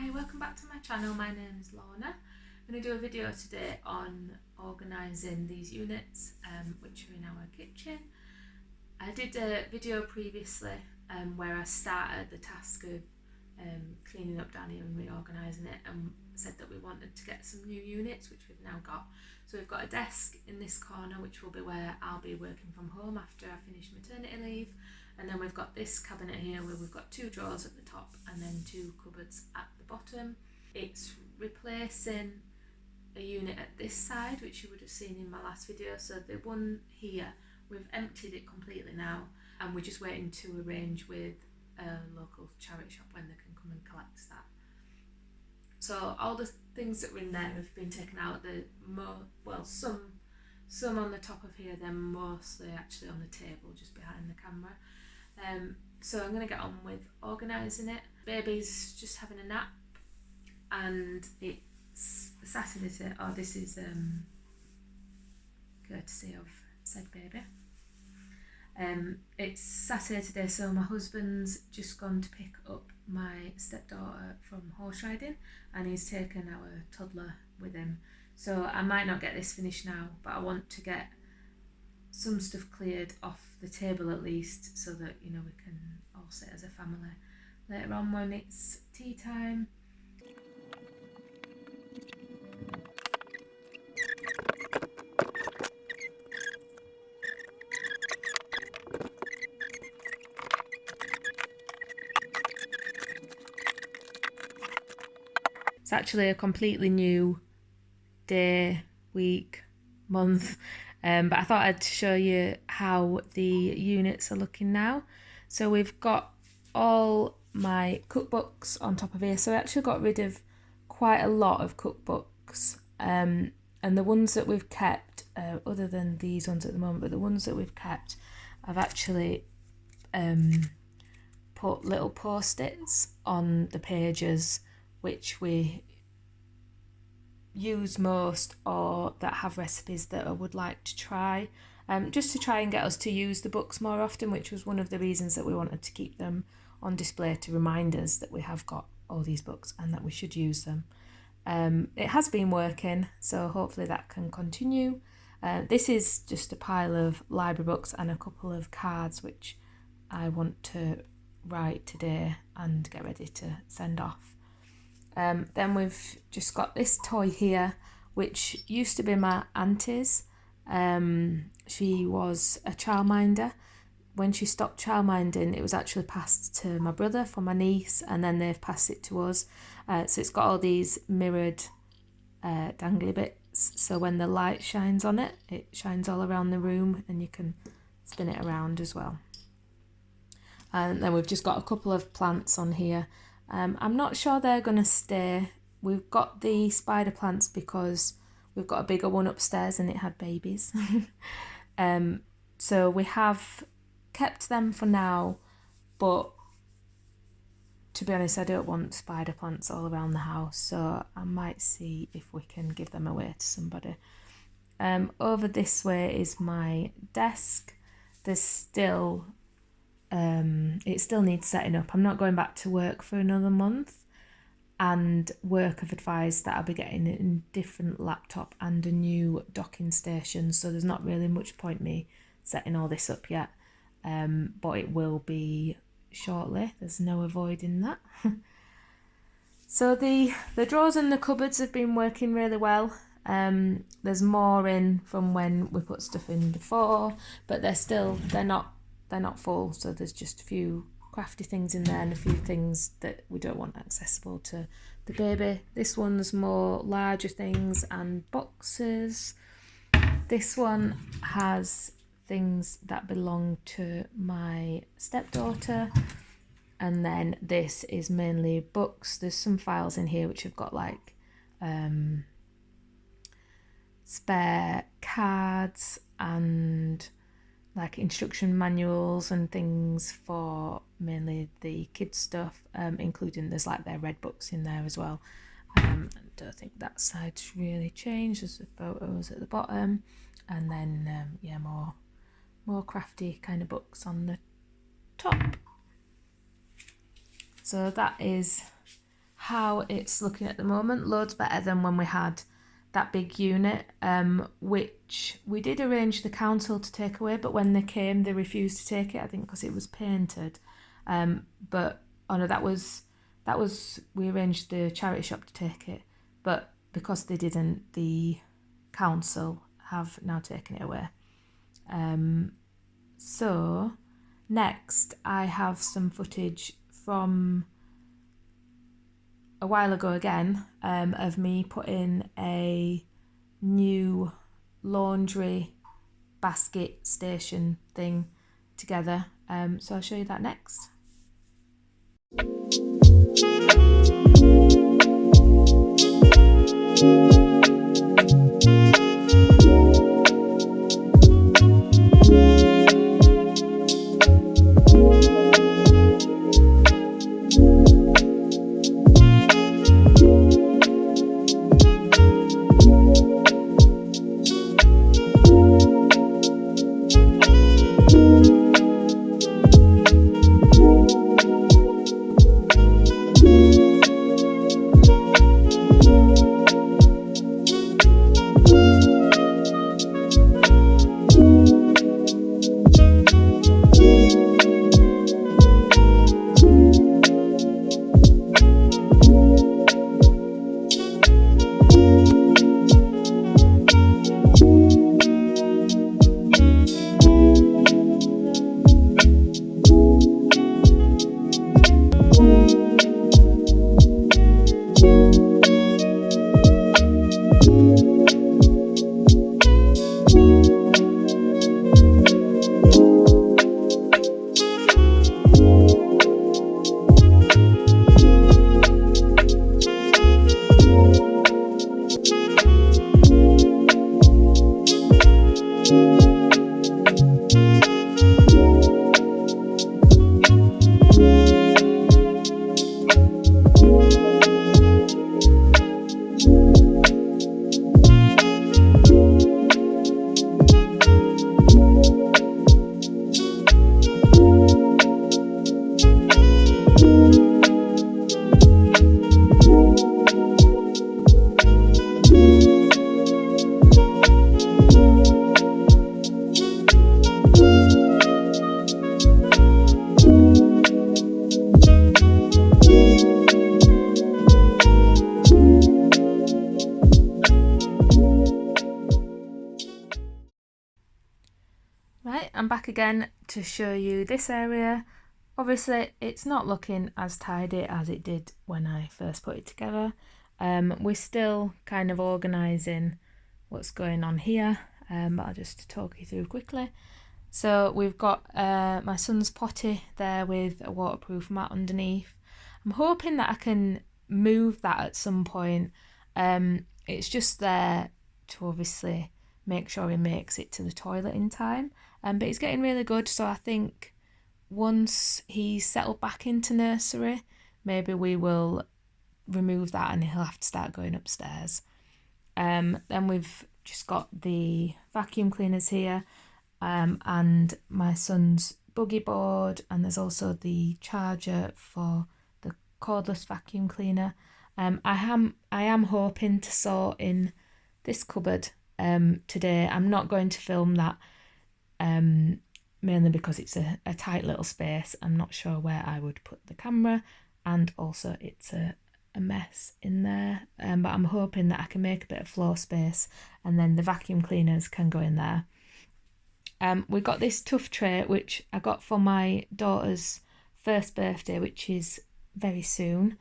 Hi, welcome back to my channel. My name is Lorna. I'm going to do a video today on organising these units which are in our kitchen. I did a video previously where I started the task of cleaning up down here and reorganising it, and said that we wanted to get some new units, which we've now got. So we've got a desk in this corner, which will be where I'll be working from home after I finish maternity leave. And then we've got this cabinet here where we've got two drawers at the top and then two cupboards at the bottom. It's replacing a unit at this side, which you would have seen in my last video. So the one here, we've emptied it completely now, and we're just waiting to arrange with a local charity shop when they can come and collect that. So all the things that were in there have been taken out. Some on the top of here, they're mostly actually on the table just behind the camera. So I'm going to get on with organising it. Baby's just having a nap, and it's Saturday. Oh, this is courtesy of said baby. It's Saturday today, so my husband's just gone to pick up my stepdaughter from horse riding, and he's taken our toddler with him. So I might not get this finished now, but I want to get some stuff cleared off the table at least, so that we can all sit as a family later on when it's tea time. It's actually a completely new day, week, month, but I thought I'd show you how the units are looking now. So we've got all my cookbooks on top of here. So I actually got rid of quite a lot of cookbooks, and the ones that we've kept, other than these ones at the moment, but the ones that we've kept, I've actually put little post-its on the pages which we use most, or that have recipes that I would like to try, just to try and get us to use the books more often, which was one of the reasons that we wanted to keep them on display, to remind us that we have got all these books and that we should use them. It has been working, so hopefully that can continue. This is just a pile of library books and a couple of cards which I want to write today and get ready to send off. Then we've just got this toy here, which used to be my auntie's. She was a childminder. When she stopped childminding, it was actually passed to my brother for my niece, and then they've passed it to us. So it's got all these mirrored dangly bits, so when the light shines on it, it shines all around the room, and you can spin it around as well. And then we've just got a couple of plants on here. I'm not sure they're going to stay. We've got the spider plants because we've got a bigger one upstairs and it had babies. So we have kept them for now, but to be honest, I don't want spider plants all around the house, so I might see if we can give them away to somebody. Over this way is my desk. There's still it still needs setting up. I'm not going back to work for another month, and work have advised that I'll be getting a different laptop and a new docking station, so there's not really much point me setting all this up yet, but it will be shortly. There's no avoiding that. So the drawers and the cupboards have been working really well. There's more in from when we put stuff in before, but they're not full, so there's just a few crafty things in there and a few things that we don't want accessible to the baby. This one's more larger things and boxes. This one has things that belong to my stepdaughter, and then this is mainly books. There's some files in here which have got like spare cards and like instruction manuals and things for mainly the kids stuff, including there's like their red books in there as well. I don't think that side's really changed. There's the photos at the bottom, and then more crafty kind of books on the top. So that is how it's looking at the moment. Loads better than when we had that big unit, which we did arrange the council to take away, but when they came they refused to take it, I think because it was painted. But oh no, that was we arranged the charity shop to take it, but because they didn't, the council have now taken it away. So next I have some footage from a while ago again, of me putting a new laundry basket station thing together. So I'll show you that next. Right, I'm back again to show you this area. Obviously it's not looking as tidy as it did when I first put it together. We're still kind of organising what's going on here, but I'll just talk you through quickly. So we've got my son's potty there with a waterproof mat underneath. I'm hoping that I can move that at some point. It's just there to obviously make sure he makes it to the toilet in time. But he's getting really good, so I think once he's settled back into nursery, maybe we will remove that and he'll have to start going upstairs. Then we've just got the vacuum cleaners here, and my son's buggy board, and there's also the charger for the cordless vacuum cleaner. I am hoping to sort in this cupboard today. I'm not going to film that, mainly because it's a tight little space. I'm not sure where I would put the camera, and also it's a mess in there, but I'm hoping that I can make a bit of floor space and then the vacuum cleaners can go in there. We got this tuff tray which I got for my daughter's first birthday, which is very soon.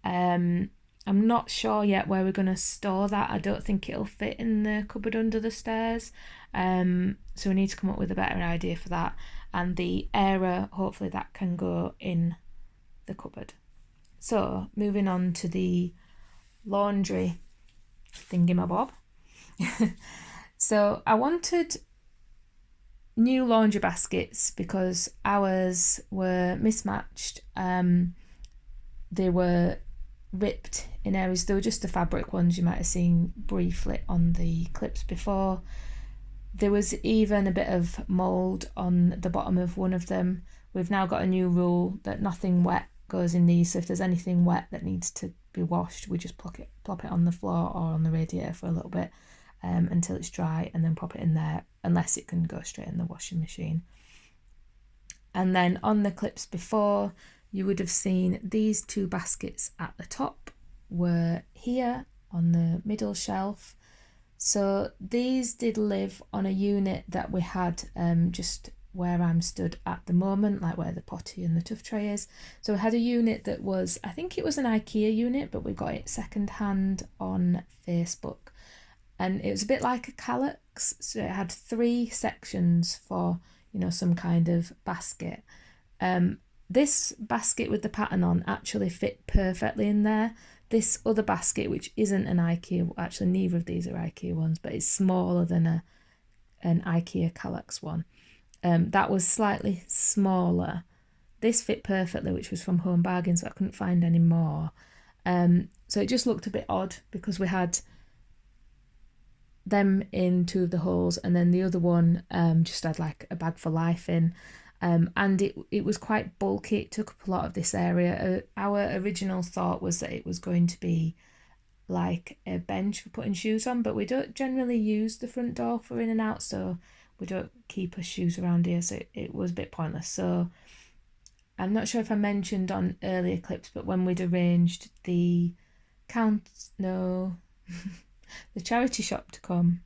I'm not sure yet where we're going to store that. I don't think it'll fit in the cupboard under the stairs, so we need to come up with a better idea for that. And the airer, hopefully that can go in the cupboard. So moving on to the laundry thingamabob. So I wanted new laundry baskets because ours were mismatched. They were ripped in areas. They were just the fabric ones you might have seen briefly on the clips before. There was even a bit of mould on the bottom of one of them. We've now got a new rule that nothing wet goes in these. So if there's anything wet that needs to be washed, we just plop it on the floor or on the radiator for a little bit until it's dry, and then pop it in there, unless it can go straight in the washing machine. And then on the clips before, you would have seen these two baskets at the top were here on the middle shelf. So these did live on a unit that we had just where I'm stood at the moment, like where the potty and the tuff tray is. So we had a unit that was, I think it was an IKEA unit, but we got it second hand on Facebook. And it was a bit like a calyx, so it had 3 sections for, you know, some kind of basket. This basket with the pattern on actually fit perfectly in there. This other basket, which isn't an IKEA, actually neither of these are IKEA ones, but it's smaller than an IKEA calyx one. That was slightly smaller. This fit perfectly, which was from Home Bargains, so I couldn't find any more. So it just looked a bit odd because we had them in 2 of the holes, and then the other one just had like a bag for life in, and it was quite bulky. It took up a lot of this area. Our original thought was that it was going to be like a bench for putting shoes on, but we don't generally use the front door for in and out, so we don't keep our shoes around here, so it was a bit pointless. So I'm not sure if I mentioned on earlier clips, but when we'd arranged the the charity shop to come,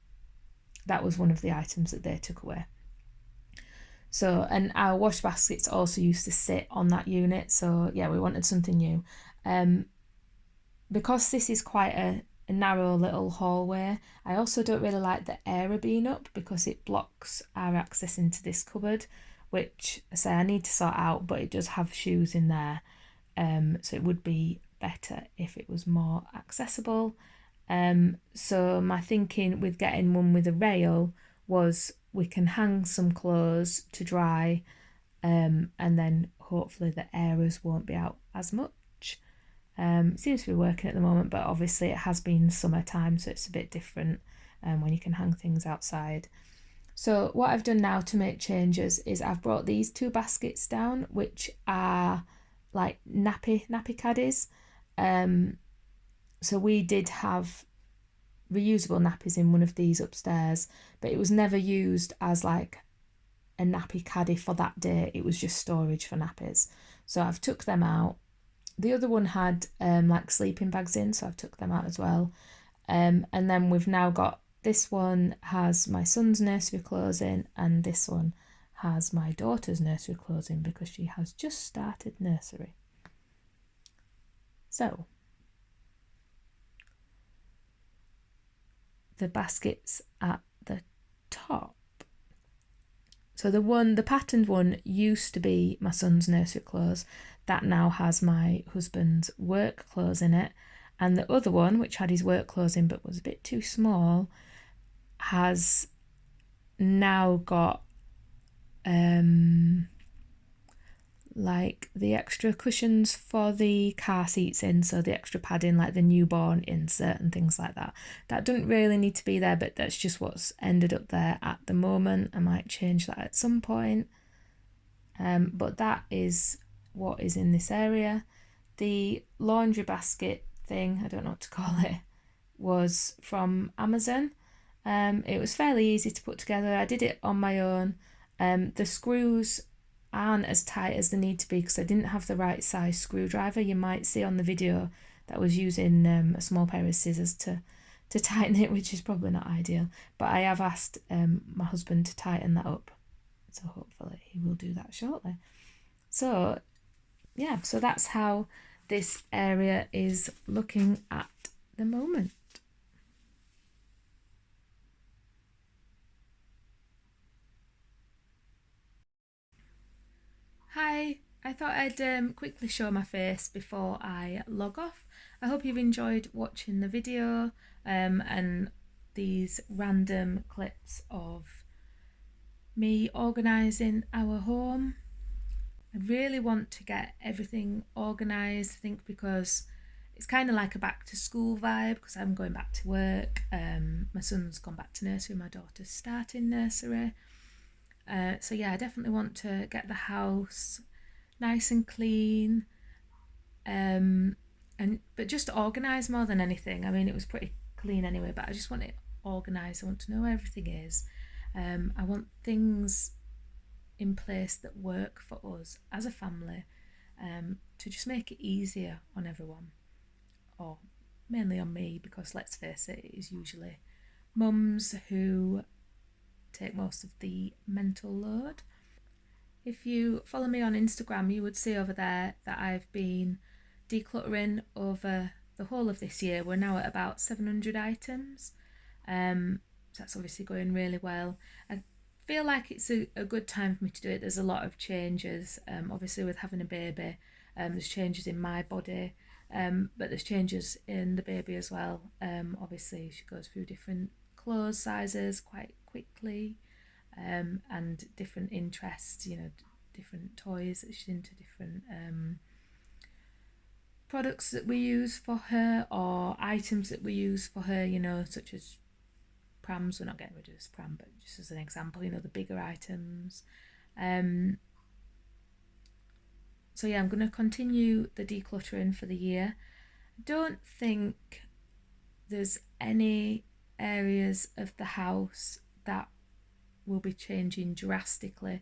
that was one of the items that they took away. So, and our wash baskets also used to sit on that unit, so yeah, we wanted something new. Because this is quite a narrow little hallway, I also don't really like the area being up because it blocks our access into this cupboard, which I say I need to sort out, but it does have shoes in there, so it would be better if it was more accessible. So my thinking with getting one with a rail was we can hang some clothes to dry, and then hopefully the areas won't be out as much. It seems to be working at the moment, but obviously it has been summertime, so it's a bit different when you can hang things outside. So what I've done now to make changes is I've brought these 2 baskets down, which are like nappy caddies. So we did have reusable nappies in one of these upstairs, but it was never used as like a nappy caddy for that day. It was just storage for nappies. So I've took them out. The other one had like sleeping bags in, so I've took them out as well. And then we've now got, this one has my son's nursery clothes in, and this one has my daughter's nursery clothes in because she has just started nursery. So the baskets at the top. So the patterned one used to be my son's nursery clothes. That now has my husband's work clothes in it. And the other one, which had his work clothes in but was a bit too small, has now got like the extra cushions for the car seats in, so the extra padding, like the newborn insert and things like that. That doesn't really need to be there, but that's just what's ended up there at the moment. I might change that at some point, but that is what is in this area. The laundry basket thing, I don't know what to call it, was from Amazon. It was fairly easy to put together. I did it on my own. The screws aren't as tight as they need to be because I didn't have the right size screwdriver. You might see on the video that I was using a small pair of scissors to tighten it, which is probably not ideal. But I have asked my husband to tighten that up, so hopefully he will do that shortly. So yeah, so that's how this area is looking at the moment. Hi, I thought I'd quickly show my face before I log off. I hope you've enjoyed watching the video and these random clips of me organising our home. I really want to get everything organised, I think, because it's kind of like a back to school vibe because I'm going back to work. My son's gone back to nursery, my daughter's starting nursery. So yeah, I definitely want to get the house nice and clean, But just organise more than anything. I mean, it was pretty clean anyway, but I just want it organised. I want to know where everything is. I want things in place that work for us as a family, to just make it easier on everyone, or mainly on me, because let's face it, it is usually mums who take most of the mental load. If you follow me on Instagram, you would see over there that I've been decluttering over the whole of this year. We're now at about 700 items. So that's obviously going really well. I feel like it's a good time for me to do it. There's a lot of changes, obviously, with having a baby. There's changes in my body, but there's changes in the baby as well. Obviously, she goes through different clothes sizes quite quickly, and different interests, different toys that she's into, different products that we use for her, or items that we use for her, such as prams. We're not getting rid of this pram, but just as an example, the bigger items. So yeah, I'm going to continue the decluttering for the year. I don't think there's any areas of the house that will be changing drastically,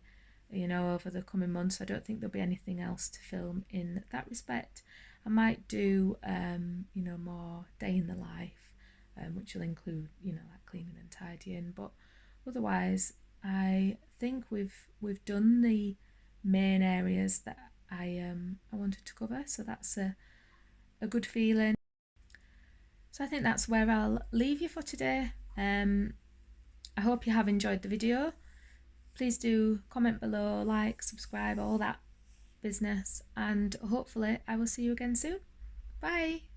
over the coming months. I don't think there'll be anything else to film in that respect. I might do, more day in the life, which will include, like cleaning and tidying. But otherwise, I think we've done the main areas that I wanted to cover. So that's a good feeling. So I think that's where I'll leave you for today. I hope you have enjoyed the video. Please do comment below, like, subscribe, all that business, and hopefully I will see you again soon. Bye!